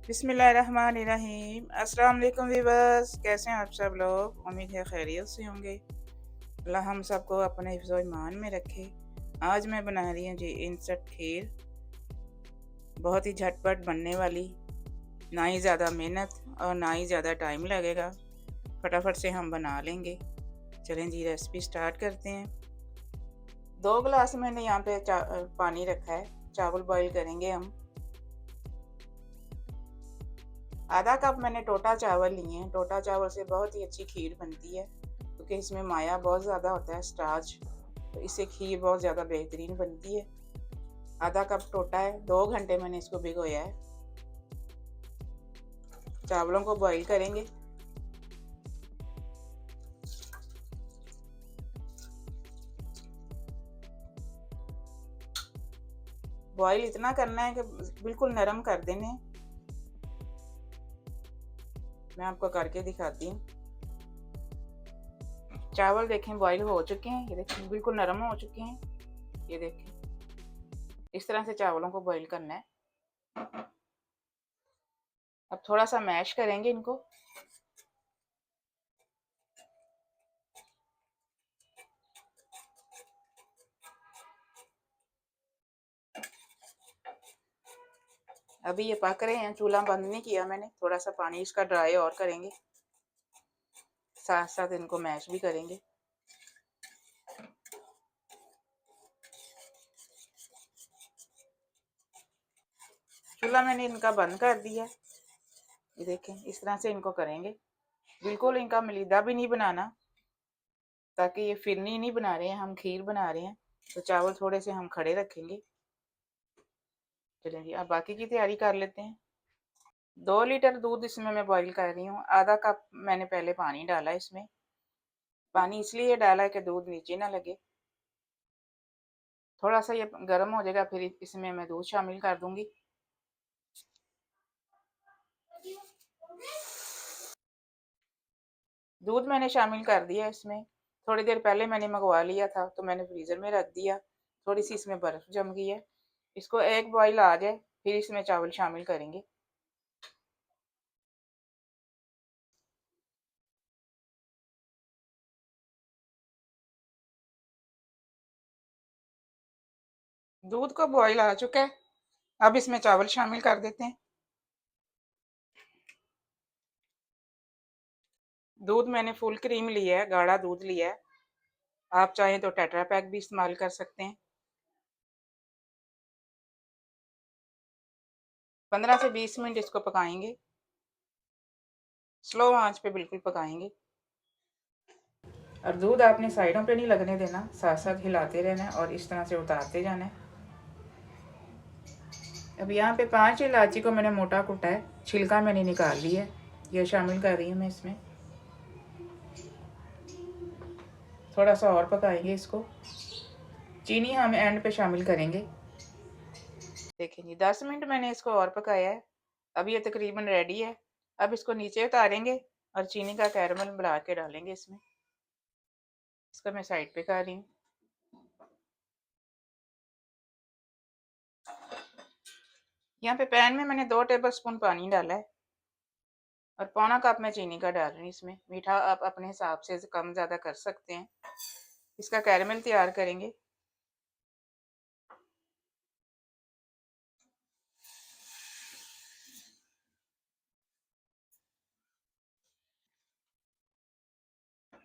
बिस्मिल्लाहिर्रहमानिर्रहीम। अस्सलाम वालेकुम वीवर्स, कैसे हैं आप सब लोग? उम्मीद है खैरियत से होंगे। अल्लाह हम सबको अपने हिफ्ज़ ईमान में रखे। आज मैं बना रही हूँ जी इंस्टेंट खीर, बहुत ही झटपट बनने वाली, ना ही ज़्यादा मेहनत और ना ही ज़्यादा टाइम लगेगा, फटाफट से हम बना लेंगे। चलें जी रेसिपी स्टार्ट करते हैं। 2 गिलास मैंने यहाँ पे पानी रखा है, चावल बॉईल करेंगे हम। आधा कप मैंने टोटा चावल लिए हैं। टोटा चावल से बहुत ही अच्छी खीर बनती है क्योंकि इसमें माया बहुत ज़्यादा होता है, स्टार्च, तो इससे खीर बहुत ज़्यादा बेहतरीन बनती है। आधा कप टोटा है। 2 घंटे मैंने इसको भिगोया है। चावलों को बॉईल करेंगे। बॉईल इतना करना है कि बिल्कुल नरम कर देने। मैं आपको करके दिखाती हूँ। चावल देखें बॉईल हो चुके हैं, ये देखें बिल्कुल नरम हो चुके हैं। ये देखें इस तरह से चावलों को बॉईल करना है। अब थोड़ा सा मैश करेंगे इनको। अभी ये पक रहे हैं, चूल्हा बंद नहीं किया मैंने। थोड़ा सा पानी इसका ड्राई और करेंगे, साथ साथ इनको मैश भी करेंगे। चूल्हा मैंने इनका बंद कर दिया। ये देखें इस तरह से इनको करेंगे। बिल्कुल इनका मलीदा भी नहीं बनाना, ताकि ये फिरनी नहीं बना रहे हैं, हम खीर बना रहे हैं। तो चावल थोड़े से हम खड़े रखेंगे। चलिए जी अब बाकी की तैयारी कर लेते हैं। 2 लीटर दूध इसमें मैं बॉईल कर रही हूँ। आधा कप मैंने पहले पानी डाला इसमें। पानी इसलिए डाला है कि दूध नीचे ना लगे। थोड़ा सा ये गर्म हो जाएगा, फिर इसमें मैं दूध शामिल कर दूंगी। दूध मैंने शामिल कर दिया इसमें। थोड़ी देर पहले मैंने मंगवा लिया था, तो मैंने फ्रीज़र में रख दिया। थोड़ी सी इसमें बर्फ़ जम गई है। इसको एक बॉईल आ जाए फिर इसमें चावल शामिल करेंगे। दूध को बॉईल आ चुका है। अब इसमें चावल शामिल कर देते हैं। दूध मैंने फुल क्रीम लिया है, गाढ़ा दूध लिया है। आप चाहें तो टेट्रा पैक भी इस्तेमाल कर सकते हैं। 15 से 20 मिनट इसको पकाएंगे। स्लो आंच पे बिल्कुल पकाएंगे। और दूध आपने साइडों पे नहीं लगने देना, साथ साथ हिलाते रहना है और इस तरह से उतारते जाना है। अब यहाँ पे 5 इलायची को मैंने मोटा कुटा है, छिलका मैंने निकाल लिया है। यह शामिल कर रही हूँ मैं इसमें। थोड़ा सा और पकाएंगे इसको। चीनी हम एंड पे शामिल करेंगे। देखें जी 10 मिनट मैंने इसको और पकाया है। अब ये तकरीबन रेडी है। अब इसको नीचे उतारेंगे और चीनी का कैरमल बना के डालेंगे इसमें। इसको मैं साइड पे कर रही हूँ। यहाँ पे पैन में मैंने 2 टेबल स्पून पानी डाला है और पौना कप मैं चीनी का डाल रही हूँ इसमें। मीठा आप अपने हिसाब से कम ज़्यादा कर सकते हैं। इसका कैरमल तैयार करेंगे।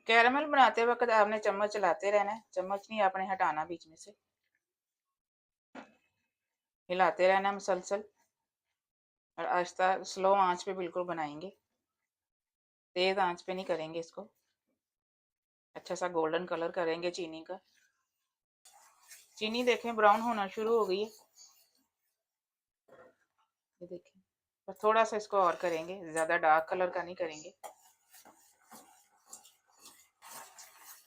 कैरमल बनाते वक्त आपने चम्मच चलाते रहना है, चम्मच नहीं आपने हटाना बीच में से। हिलाते रहना है मुसलसल और आहिस्ता स्लो आंच पे बिल्कुल बनाएंगे। तेज़ आंच पे नहीं करेंगे इसको। अच्छा सा गोल्डन कलर करेंगे चीनी का। चीनी देखें ब्राउन होना शुरू हो गई है। ये देखें बस थोड़ा सा इसको और करेंगे, ज़्यादा डार्क कलर का नहीं करेंगे।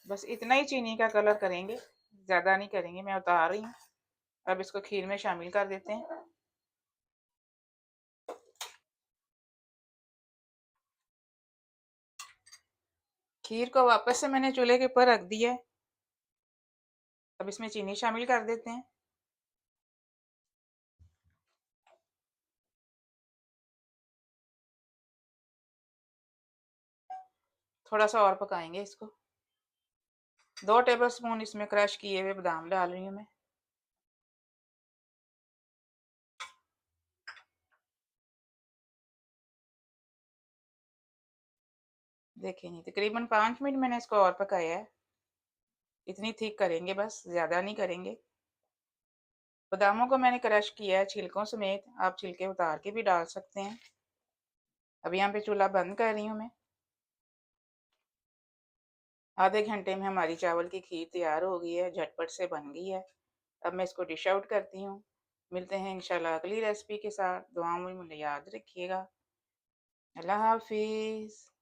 बस इतना ही चीनी का कलर करेंगे, ज़्यादा नहीं करेंगे। मैं उतार रही हूँ। अब इसको खीर में शामिल कर देते हैं। खीर को वापस से मैंने चूल्हे के ऊपर रख दिया है। अब इसमें चीनी शामिल कर देते हैं। थोड़ा सा और पकाएंगे इसको। 2 टेबलस्पून इसमें क्रश किए हुए बादाम डाल रही हूँ मैं। देखिए नहीं, तकरीबन 5 मिनट मैंने इसको और पकाया है। इतनी थिक करेंगे बस, ज़्यादा नहीं करेंगे। बादामों को मैंने क्रश किया है छिलकों समेत, आप छिलके उतार के भी डाल सकते हैं। अब यहाँ पे चूल्हा बंद कर रही हूँ मैं। आधे घंटे में हमारी चावल की खीर तैयार हो गई है, झटपट से बन गई है। अब मैं इसको डिश आउट करती हूँ। मिलते हैं इंशाल्लाह अगली रेसिपी के साथ। दुआओं में मुझे याद रखिएगा। अल्लाह हाफिज़।